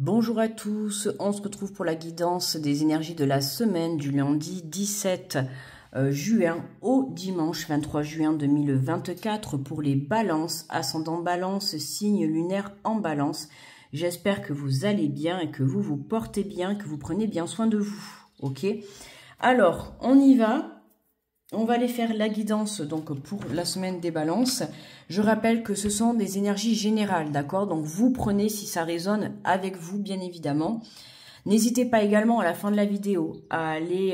Bonjour à tous, on se retrouve pour la guidance des énergies de la semaine du lundi 17 juin au dimanche 23 juin 2024 pour les balances, ascendant balance, signe lunaire en balance. J'espère que vous allez bien et que vous vous portez bien, que vous prenez bien soin de vous. Ok? Alors, on y va. On va aller faire la guidance donc pour la semaine des balances. Je rappelle que ce sont des énergies générales, d'accord? Donc vous prenez si ça résonne avec vous, bien évidemment. N'hésitez pas également à la fin de la vidéo à aller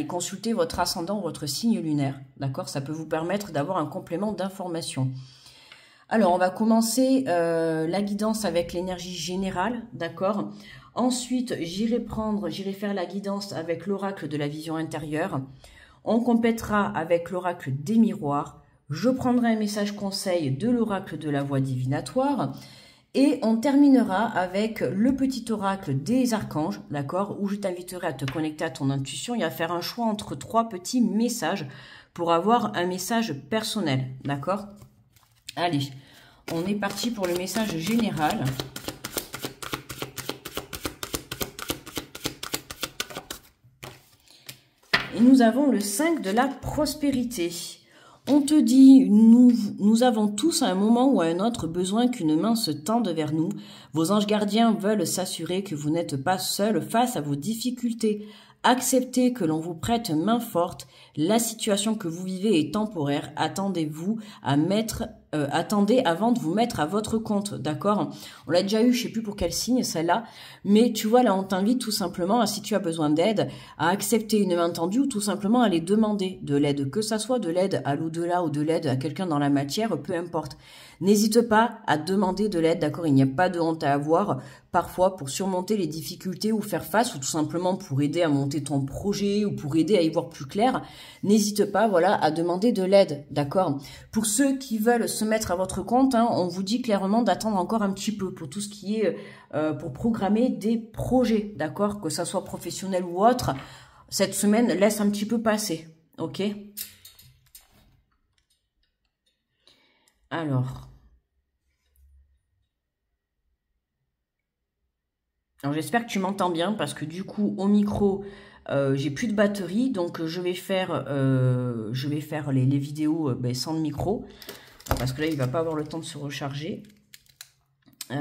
consulter votre ascendant, votre signe lunaire, d'accord? Ça peut vous permettre d'avoir un complément d'information. Alors on va commencer la guidance avec l'énergie générale, d'accord? Ensuite, j'irai faire la guidance avec l'oracle de la vision intérieure. On complétera avec l'oracle des miroirs. Je prendrai un message conseil de l'oracle de la voix divinatoire. Et on terminera avec le petit oracle des archanges, d'accord, où je t'inviterai à te connecter à ton intuition et à faire un choix entre 3 petits messages pour avoir un message personnel, d'accord? Allez, on est parti pour le message général. Et nous avons le 5 de la prospérité. On te dit, nous avons tous à un moment ou à un autre besoin qu'une main se tende vers nous. Vos anges gardiens veulent s'assurer que vous n'êtes pas seul face à vos difficultés. Acceptez que l'on vous prête main forte. La situation que vous vivez est temporaire. Attendez avant de vous mettre à votre compte, d'accord? On l'a déjà eu, je sais plus pour quel signe, celle-là. Mais tu vois, là, on t'invite tout simplement, si tu as besoin d'aide, à accepter une main tendue ou tout simplement à aller demander de l'aide. Que ça soit de l'aide à l'au-delà ou de l'aide à quelqu'un dans la matière, peu importe. N'hésite pas à demander de l'aide, d'accord? Il n'y a pas de honte à avoir. Parfois, pour surmonter les difficultés ou faire face, ou tout simplement pour aider à monter ton projet ou pour aider à y voir plus clair, n'hésite pas, voilà, à demander de l'aide, d'accord? Pour ceux qui veulent se mettre à votre compte, hein, on vous dit clairement d'attendre encore un petit peu pour tout ce qui est pour programmer des projets, d'accord? Que ça soit professionnel ou autre, cette semaine laisse un petit peu passer, ok? Alors j'espère que tu m'entends bien parce que du coup au micro j'ai plus de batterie, donc je vais faire les vidéos sans le micro parce que là il va pas avoir le temps de se recharger. Je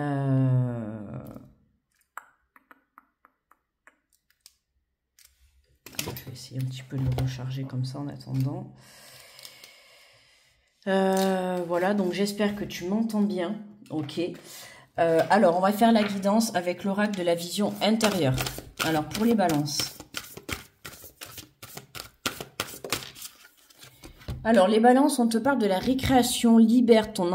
vais essayer un petit peu de le recharger comme ça en attendant. Voilà, donc j'espère que tu m'entends bien, ok. Alors, on va faire la guidance avec l'oracle de la vision intérieure. Alors, pour les balances. Alors, les balances, on te parle de la récréation. Libère ton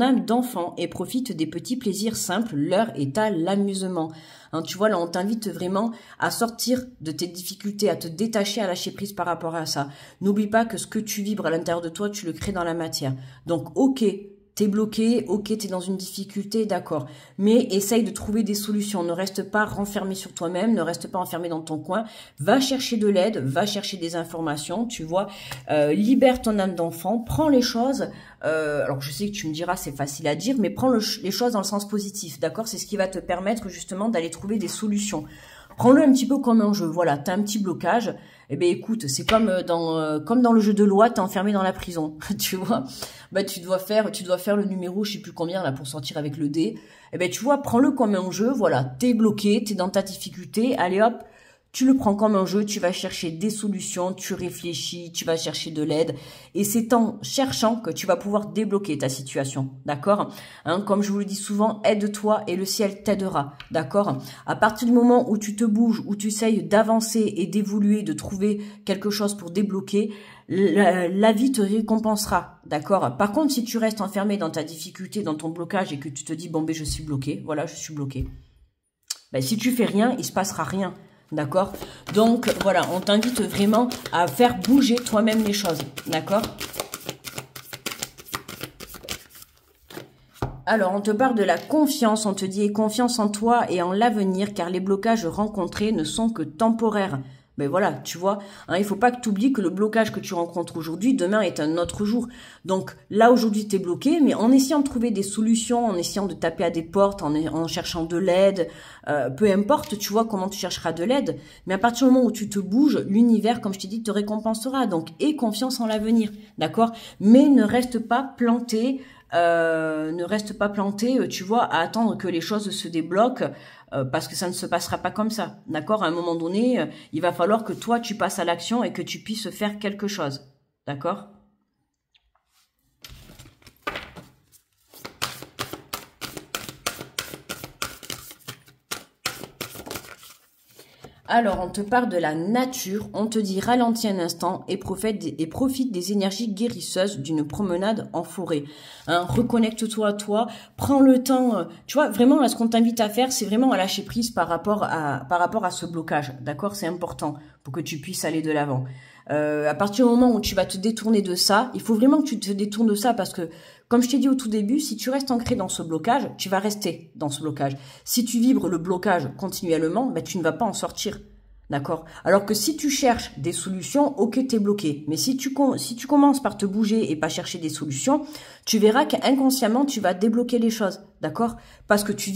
âme d'enfant et profite des petits plaisirs simples. L'heure est à l'amusement. Hein, tu vois, là, on t'invite vraiment à sortir de tes difficultés, à te détacher, à lâcher prise par rapport à ça. N'oublie pas que ce que tu vibres à l'intérieur de toi, tu le crées dans la matière. Donc, ok, t'es bloqué, ok, t'es dans une difficulté, d'accord. Mais essaye de trouver des solutions. Ne reste pas renfermé sur toi-même, ne reste pas enfermé dans ton coin. Va chercher de l'aide, va chercher des informations, tu vois. Libère ton âme d'enfant, prends les choses. Alors je sais que tu me diras, c'est facile à dire, mais prends les choses dans le sens positif, d'accord? C'est ce qui va te permettre justement d'aller trouver des solutions. Prends-le un petit peu comme un jeu. Voilà, t'as un petit blocage. Eh ben écoute, c'est comme dans le jeu de loi, t'es enfermé dans la prison, tu vois. Bah tu dois faire le numéro, je sais plus combien là pour sortir avec le dé. Eh ben tu vois, prends-le comme un jeu. Voilà, t'es bloqué, t'es dans ta difficulté. Allez hop. Tu le prends comme un jeu, tu vas chercher des solutions, tu réfléchis, tu vas chercher de l'aide. Et c'est en cherchant que tu vas pouvoir débloquer ta situation, d'accord? Hein, comme je vous le dis souvent, aide-toi et le ciel t'aidera, d'accord? À partir du moment où tu te bouges, où tu essayes d'avancer et d'évoluer, de trouver quelque chose pour débloquer, la vie te récompensera, d'accord? Par contre, si tu restes enfermé dans ta difficulté, dans ton blocage et que tu te dis, bon, ben je suis bloqué, voilà, je suis bloqué. Ben, si tu fais rien, il se passera rien. D'accord? Donc, voilà, on t'invite vraiment à faire bouger toi-même les choses. D'accord? Alors, on te parle de la confiance. On te dit confiance en toi et en l'avenir, car les blocages rencontrés ne sont que temporaires. Ben voilà, tu vois, hein, il faut pas que tu oublies que le blocage que tu rencontres aujourd'hui, demain est un autre jour. Donc là, aujourd'hui, tu es bloqué, mais en essayant de trouver des solutions, en essayant de taper à des portes, en cherchant de l'aide, peu importe, tu vois, comment tu chercheras de l'aide, mais à partir du moment où tu te bouges, l'univers, comme je t'ai dit, te récompensera. Donc, aie confiance en l'avenir, d'accord? Mais ne reste pas planté, tu vois, à attendre que les choses se débloquent, parce que ça ne se passera pas comme ça, d'accord? À un moment donné, il va falloir que toi, tu passes à l'action et que tu puisses faire quelque chose, d'accord? Alors, on te parle de la nature, on te dit ralentis un instant et profite des énergies guérisseuses d'une promenade en forêt. Hein, reconnecte-toi à toi, prends le temps, tu vois, vraiment, là, ce qu'on t'invite à faire, c'est vraiment à lâcher prise par rapport à ce blocage, d'accord? C'est important pour que tu puisses aller de l'avant. À partir du moment où tu vas te détourner de ça, il faut vraiment que tu te détournes de ça parce que, comme je t'ai dit au tout début, si tu restes ancré dans ce blocage, tu vas rester dans ce blocage. Si tu vibres le blocage continuellement, ben, tu ne vas pas en sortir. D'accord? Alors que si tu cherches des solutions, ok, t'es bloqué. Mais si tu commences par te bouger et pas chercher des solutions, tu verras qu'inconsciemment, tu vas débloquer les choses. D'accord? Parce que tu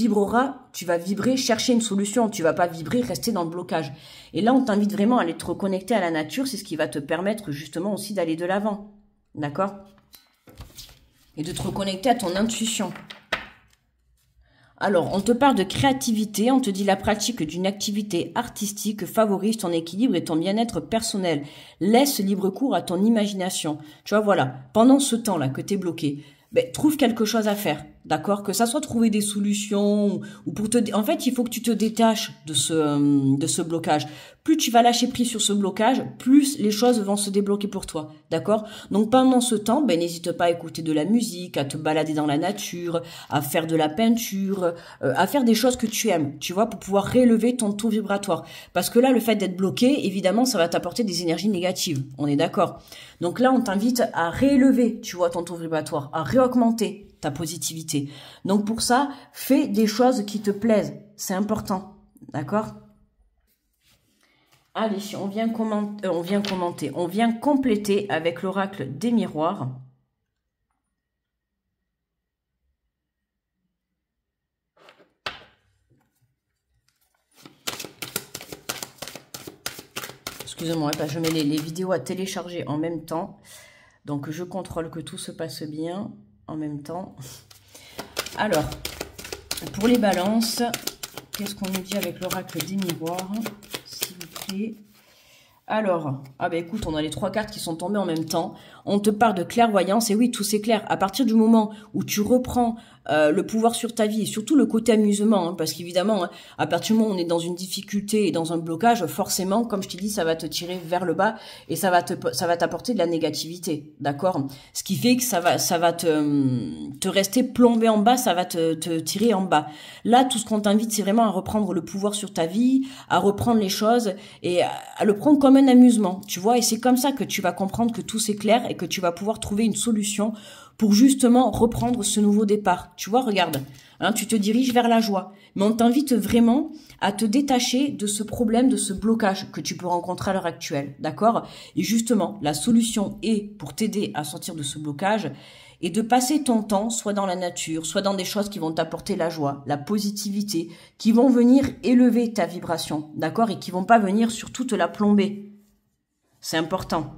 vas vibrer, chercher une solution. Tu vas pas vibrer, rester dans le blocage. Et là, on t'invite vraiment à aller te reconnecter à la nature. C'est ce qui va te permettre justement aussi d'aller de l'avant. D'accord? Et de te reconnecter à ton intuition. Alors, on te parle de créativité, on te dit la pratique d'une activité artistique favorise ton équilibre et ton bien-être personnel. Laisse libre cours à ton imagination. Tu vois, voilà, pendant ce temps-là que tu es bloqué, ben, trouve quelque chose à faire, d'accord? Que ça soit trouver des solutions ou pour te... En fait, il faut que tu te détaches de ce blocage. Plus tu vas lâcher prise sur ce blocage, plus les choses vont se débloquer pour toi, d'accord? Donc pendant ce temps, ben n'hésite pas à écouter de la musique, à te balader dans la nature, à faire de la peinture, à faire des choses que tu aimes, tu vois, pour pouvoir réélever ton taux vibratoire. Parce que là, le fait d'être bloqué, évidemment, ça va t'apporter des énergies négatives, on est d'accord? Donc là, on t'invite à réélever, tu vois, ton taux vibratoire, à réaugmenter ta positivité. Donc pour ça, fais des choses qui te plaisent, c'est important, d'accord? Allez, on vient compléter avec l'oracle des miroirs. Excusez-moi, je mets les vidéos à télécharger en même temps. Donc, je contrôle que tout se passe bien en même temps. Alors, pour les balances, qu'est-ce qu'on nous dit avec l'oracle des miroirs, s'il vous plaît? Alors, écoute, on a les 3 cartes qui sont tombées en même temps. On te parle de clairvoyance, et oui, tout c'est clair. À partir du moment où tu reprends le pouvoir sur ta vie, et surtout le côté amusement, hein, parce qu'évidemment, hein, à partir du moment où on est dans une difficulté et dans un blocage, forcément, comme je t'ai dit, ça va te tirer vers le bas et ça va t'apporter de la négativité, d'accord? Ce qui fait que ça va te rester plombé en bas, ça va te tirer en bas. Là, tout ce qu'on t'invite, c'est vraiment à reprendre le pouvoir sur ta vie, à reprendre les choses et à le prendre comme un amusement, tu vois? Et c'est comme ça que tu vas comprendre que tout c'est clair et que tu vas pouvoir trouver une solution pour justement reprendre ce nouveau départ. Tu vois, regarde, hein, tu te diriges vers la joie. Mais on t'invite vraiment à te détacher de ce problème, de ce blocage que tu peux rencontrer à l'heure actuelle, d'accord? Et justement, la solution est, pour t'aider à sortir de ce blocage, et de passer ton temps soit dans la nature, soit dans des choses qui vont t'apporter la joie, la positivité, qui vont venir élever ta vibration, d'accord? Et qui vont pas venir surtout te la plomber. C'est important.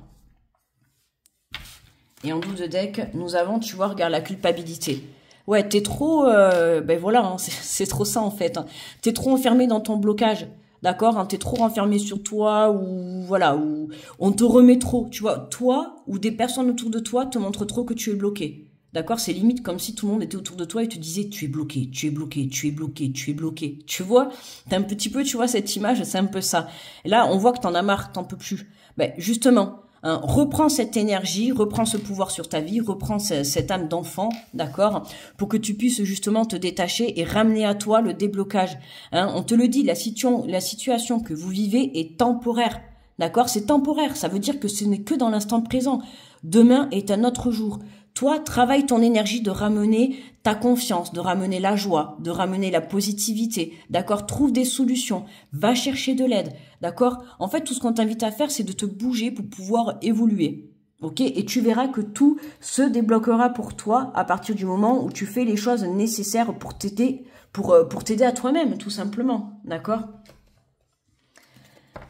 Et en dos de deck, nous avons, tu vois, regarde, la culpabilité. Ouais, t'es trop... voilà, hein, c'est trop ça en fait. Hein. T'es trop enfermé dans ton blocage, d'accord, hein, t'es trop renfermé sur toi, ou voilà, ou on te remet trop, tu vois. Toi ou des personnes autour de toi te montrent trop que tu es bloqué. D'accord, c'est limite comme si tout le monde était autour de toi et te disait tu es bloqué, tu es bloqué, tu es bloqué, tu es bloqué. Tu vois, t'as un petit peu, tu vois, cette image, c'est un peu ça. Et là, on voit que t'en as marre, t'en peux plus. Ben, justement... Hein, reprends cette énergie, reprends ce pouvoir sur ta vie, reprends cette âme d'enfant, d'accord, pour que tu puisses justement te détacher et ramener à toi le déblocage. Hein, on te le dit, la situation que vous vivez est temporaire, d'accord, c'est temporaire, ça veut dire que ce n'est que dans l'instant présent. Demain est un autre jour. Toi, travaille ton énergie de ramener ta confiance, de ramener la joie, de ramener la positivité, d'accord? Trouve des solutions, va chercher de l'aide, d'accord? En fait, tout ce qu'on t'invite à faire, c'est de te bouger pour pouvoir évoluer, ok? Et tu verras que tout se débloquera pour toi à partir du moment où tu fais les choses nécessaires pour t'aider, pour t'aider à toi-même, tout simplement, d'accord?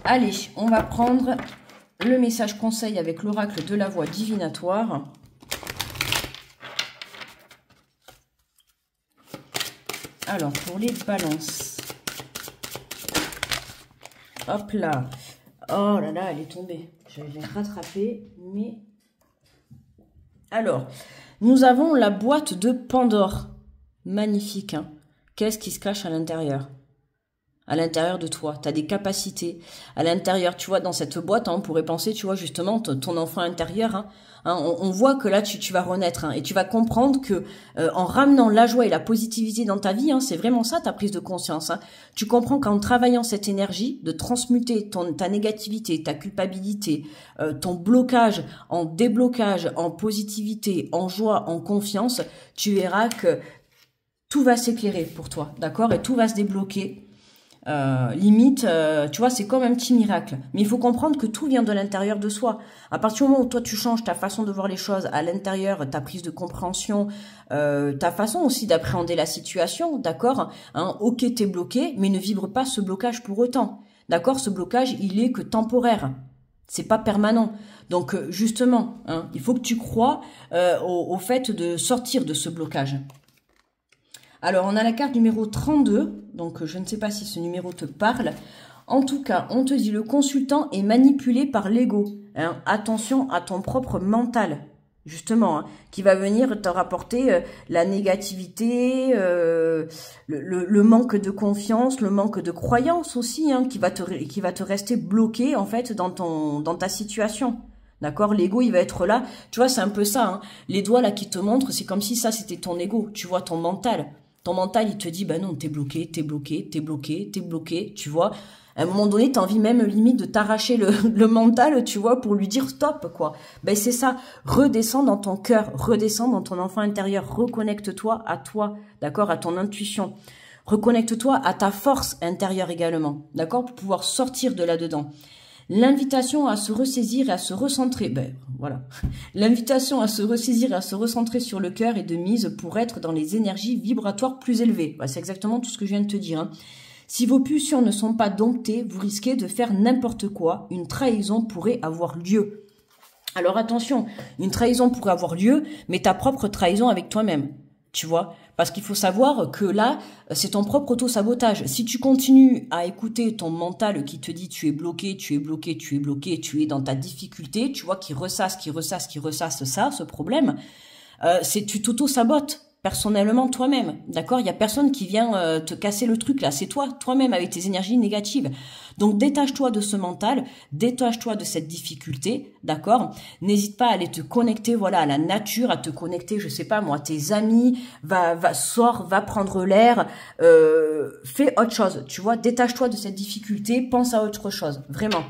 Allez, on va prendre le message conseil avec l'oracle de la voix divinatoire. Alors, pour les balances. Hop là. Oh là là, elle est tombée. Je l'ai rattrapée, mais... Alors, nous avons la boîte de Pandore. Magnifique, hein. Qu'est-ce qui se cache à l'intérieur? À l'intérieur de toi, tu as des capacités. À l'intérieur, tu vois, dans cette boîte, hein, on pourrait penser, tu vois, justement, ton enfant intérieur. On voit que là, tu vas renaître, hein, et tu vas comprendre que en ramenant la joie et la positivité dans ta vie, hein, c'est vraiment ça ta prise de conscience. Hein. Tu comprends qu'en travaillant cette énergie, de transmuter ta négativité, ta culpabilité, ton blocage en déblocage, en positivité, en joie, en confiance, tu verras que tout va s'éclairer pour toi, d'accord? Et tout va se débloquer. Limite, tu vois, c'est comme un petit miracle. Mais il faut comprendre que tout vient de l'intérieur de soi. À partir du moment où toi tu changes ta façon de voir les choses à l'intérieur, ta prise de compréhension, ta façon aussi d'appréhender la situation, d'accord, hein, ok, t'es bloqué, mais ne vibre pas ce blocage pour autant. D'accord, ce blocage, il est que temporaire. C'est pas permanent. Donc justement, hein, il faut que tu crois au fait de sortir de ce blocage. Alors, on a la carte numéro 32, donc je ne sais pas si ce numéro te parle. En tout cas, on te dit le consultant est manipulé par l'ego. Hein. Attention à ton propre mental, justement, hein, qui va venir te rapporter la négativité, le manque de confiance, le manque de croyance aussi, hein, qui va te rester bloqué en fait dans ta situation. D'accord, l'ego, il va être là. Tu vois, c'est un peu ça. Hein. Les doigts là qui te montrent, c'est comme si ça c'était ton ego. Tu vois, ton mental. Ton mental, il te dit, bah non, t'es bloqué, t'es bloqué, t'es bloqué, t'es bloqué, tu vois. À un moment donné, t'as envie même limite de t'arracher le mental, tu vois, pour lui dire stop, quoi. Ben c'est ça, redescends dans ton cœur, redescends dans ton enfant intérieur, reconnecte-toi à toi, d'accord, à ton intuition. Reconnecte-toi à ta force intérieure également, d'accord, pour pouvoir sortir de là-dedans. L'invitation à se ressaisir et à se recentrer, ben voilà. L'invitation à se ressaisir et à se recentrer sur le cœur est de mise pour être dans les énergies vibratoires plus élevées. Ben, c'est exactement tout ce que je viens de te dire. Hein. Si vos pulsions ne sont pas domptées, vous risquez de faire n'importe quoi. Une trahison pourrait avoir lieu. Alors attention, une trahison pourrait avoir lieu, mais ta propre trahison avec toi-même. Tu vois, parce qu'il faut savoir que là, c'est ton propre auto-sabotage. Si tu continues à écouter ton mental qui te dit tu es bloqué, tu es bloqué, tu es bloqué, tu es dans ta difficulté, tu vois, qui ressasse ça, ce problème, tu t'auto-sabotes personnellement toi-même, d'accord? Il y a personne qui vient te casser le truc là, c'est toi-même avec tes énergies négatives. Donc détache-toi de ce mental, détache-toi de cette difficulté, d'accord? N'hésite pas à aller te connecter, voilà, à la nature, à te connecter, je sais pas moi, tes amis, sors, va prendre l'air, fais autre chose, tu vois? Détache-toi de cette difficulté, pense à autre chose, vraiment.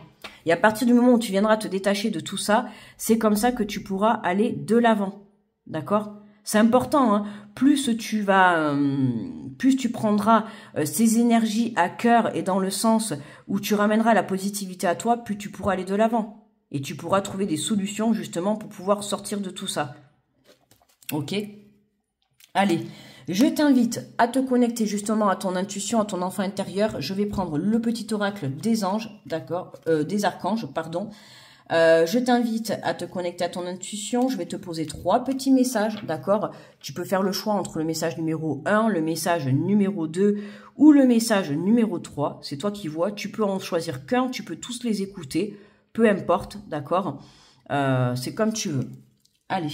Et à partir du moment où tu viendras te détacher de tout ça, c'est comme ça que tu pourras aller de l'avant, d'accord? C'est important, hein. Plus tu prendras ces énergies à cœur et dans le sens où tu ramèneras la positivité à toi, plus tu pourras aller de l'avant. Et tu pourras trouver des solutions justement pour pouvoir sortir de tout ça. Ok? Allez, je t'invite à te connecter justement à ton intuition, à ton enfant intérieur. Je vais prendre le petit oracle des anges, d'accord, des archanges, pardon. Je t'invite à te connecter à ton intuition. Je vais te poser 3 petits messages, d'accord? Tu peux faire le choix entre le message numéro 1, le message numéro 2 ou le message numéro 3. C'est toi qui vois. Tu peux en choisir qu'un, tu peux tous les écouter. Peu importe, d'accord? C'est comme tu veux. Allez.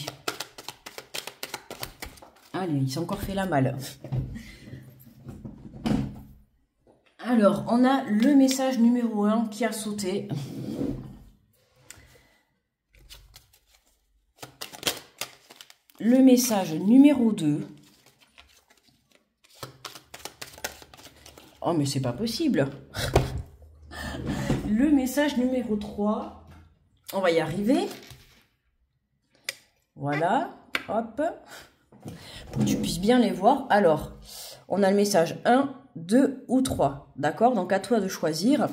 Allez, il s'est encore fait la malle. Alors, on a le message numéro 1 qui a sauté. Le message numéro 2. Oh, mais c'est pas possible. Le message numéro 3. On va y arriver. Voilà. Hop. Pour que tu puisses bien les voir. Alors, on a le message 1, 2 ou 3. D'accord? Donc, à toi de choisir.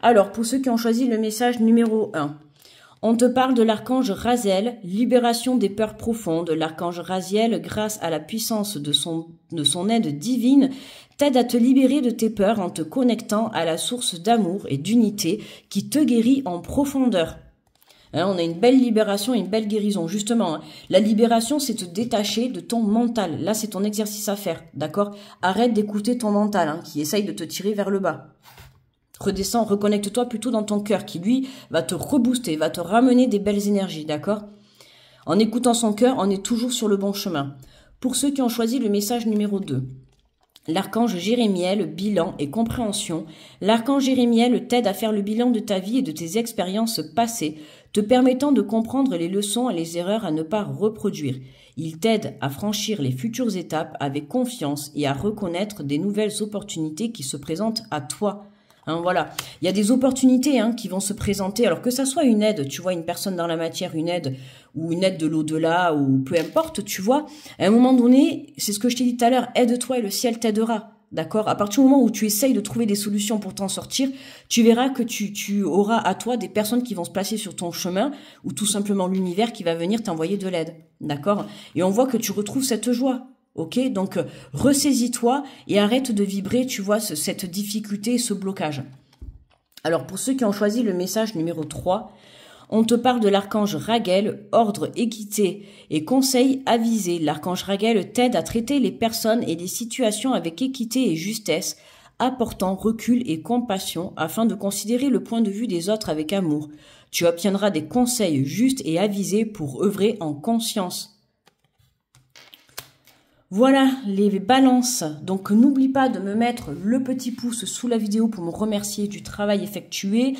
Alors, pour ceux qui ont choisi le message numéro 1, on te parle de l'archange Raziel, libération des peurs profondes. L'archange Raziel, grâce à la puissance de son aide divine, t'aide à te libérer de tes peurs en te connectant à la source d'amour et d'unité qui te guérit en profondeur. Hein, on a une belle libération et une belle guérison. Justement, hein, la libération, c'est te détacher de ton mental. Là, c'est ton exercice à faire, d'accord? Arrête d'écouter ton mental, hein, qui essaye de te tirer vers le bas. Redescends, reconnecte-toi plutôt dans ton cœur, qui lui va te rebooster, va te ramener des belles énergies, d'accord? En écoutant son cœur, on est toujours sur le bon chemin. Pour ceux qui ont choisi le message numéro 2, l'archange Jérémiel, bilan et compréhension. L'archange Jérémiel t'aide à faire le bilan de ta vie et de tes expériences passées, te permettant de comprendre les leçons et les erreurs à ne pas reproduire. Il t'aide à franchir les futures étapes avec confiance et à reconnaître des nouvelles opportunités qui se présentent à toi. Hein, voilà, il y a des opportunités qui vont se présenter, alors que ça soit une aide, tu vois, une personne dans la matière, une aide, ou une aide de l'au-delà, ou peu importe, tu vois, à un moment donné, c'est ce que je t'ai dit tout à l'heure, aide-toi et le ciel t'aidera, d'accord? À partir du moment où tu essayes de trouver des solutions pour t'en sortir, tu verras que tu auras à toi des personnes qui vont se placer sur ton chemin, ou tout simplement l'univers qui va venir t'envoyer de l'aide, d'accord? Et on voit que tu retrouves cette joie. Ok, donc ressaisis-toi et arrête de vibrer, tu vois, cette difficulté, ce blocage. Alors, pour ceux qui ont choisi le message numéro 3, on te parle de l'archange Raguel, ordre, équité et conseil avisé. L'archange Raguel t'aide à traiter les personnes et les situations avec équité et justesse, apportant recul et compassion afin de considérer le point de vue des autres avec amour. Tu obtiendras des conseils justes et avisés pour œuvrer en conscience. Voilà les balances, donc n'oublie pas de me mettre le petit pouce sous la vidéo pour me remercier du travail effectué.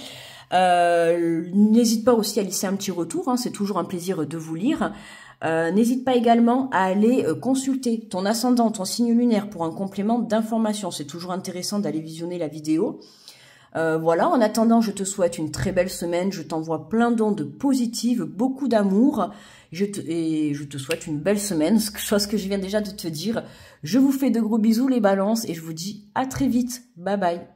N'hésite pas aussi à laisser un petit retour, c'est toujours un plaisir de vous lire. N'hésite pas également à aller consulter ton ascendant, ton signe lunaire pour un complément d'information. C'est toujours intéressant d'aller visionner la vidéo. Voilà, en attendant, je te souhaite une très belle semaine. Je t'envoie plein d'ondes positives, beaucoup d'amour. Et je te souhaite une belle semaine, chose que je viens déjà de te dire. Je vous fais de gros bisous les balances et je vous dis à très vite. Bye bye.